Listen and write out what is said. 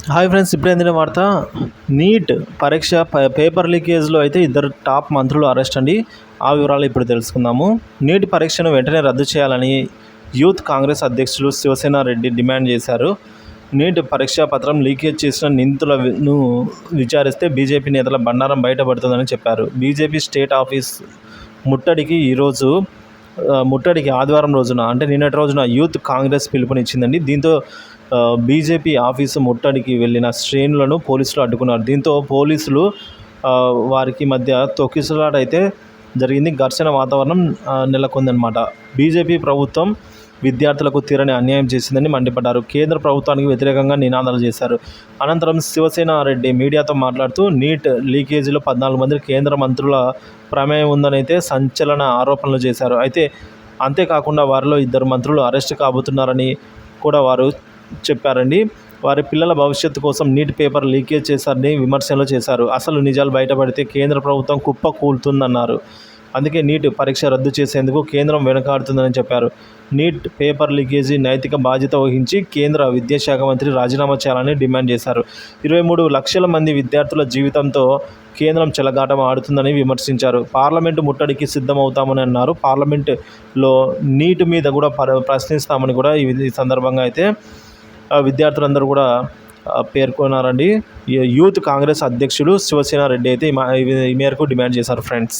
Hi friends, ఇప్పుడు ఏంటంటే వార్త నీట్ పరీక్ష పేపర్ లీకేజ్లో అయితే ఇద్దరు టాప్ మంత్రులు అరెస్ట్ అండి. ఆ వివరాలు ఇప్పుడు తెలుసుకుందాము. నీట్ పరీక్షను వెంటనే రద్దు చేయాలని యూత్ కాంగ్రెస్ అధ్యక్షులు శివసేన రెడ్డి డిమాండ్ చేశారు. నీట్ పరీక్షా పత్రం లీకేజ్ చేసిన నిందితులను విచారిస్తే బీజేపీ నేతల బండారం బయటపడుతుందని చెప్పారు. బీజేపీ స్టేట్ ఆఫీస్ ముట్టడికి ఆదివారం రోజున అంటే నిన్నటి రోజున యూత్ కాంగ్రెస్ పిలుపునిచ్చిందండి. దీంతో బీజేపీ ఆఫీసు ముట్టడికి వెళ్ళిన శ్రేణులను పోలీసులు అడ్డుకున్నారు. దీంతో పోలీసులు వారికి మధ్య తొక్కిసలాట అయితే జరిగింది. ఘర్షణ వాతావరణం నెలకొందనమాట. బీజేపీ ప్రభుత్వం విద్యార్థులకు తీరని అన్యాయం చేసిందని మండిపడ్డారు. కేంద్ర ప్రభుత్వానికి వ్యతిరేకంగా నినాదాలు చేశారు. అనంతరం శివసేన రెడ్డి మీడియాతో మాట్లాడుతూ నీట్ లీకేజీలో 14 మంది కేంద్ర మంత్రుల ప్రమేయం ఉందని అయితే సంచలన ఆరోపణలు చేశారు. అంతేకాకుండా వారిలో 2 మంత్రులు అరెస్ట్ కాబోతున్నారని కూడా వారు చెప్పారండి. వారి పిల్లల భవిష్యత్తు కోసం నీట్ పేపర్ లీకేజ్ చేశారని విమర్శలు చేశారు. అసలు నిజాలు బయటపడితే కేంద్ర ప్రభుత్వం కుప్ప కూలుతుందన్నారు. అందుకే నీట్ పరీక్ష రద్దు చేసేందుకు కేంద్రం వెనుకాడుతుందని చెప్పారు. నీట్ పేపర్ లీకేజీ నైతిక బాధ్యత వహించి కేంద్ర విద్యాశాఖ మంత్రి రాజీనామా చేయాలని డిమాండ్ చేశారు. 23 లక్షల మంది విద్యార్థుల జీవితంతో కేంద్రం చెలగాటం ఆడుతుందని విమర్శించారు. పార్లమెంటు ముట్టడికి సిద్ధమవుతామని అన్నారు. పార్లమెంటులో నీట్ మీద కూడా ప్రశ్నిస్తామని కూడా ఈ సందర్భంగా అయితే విద్యార్థులందరూ కూడా పేర్కొన్నారండి. యూత్ కాంగ్రెస్ అధ్యక్షుడు శివసేన రెడ్డి అయితే ఈ మేరకు డిమాండ్ చేశారు ఫ్రెండ్స్.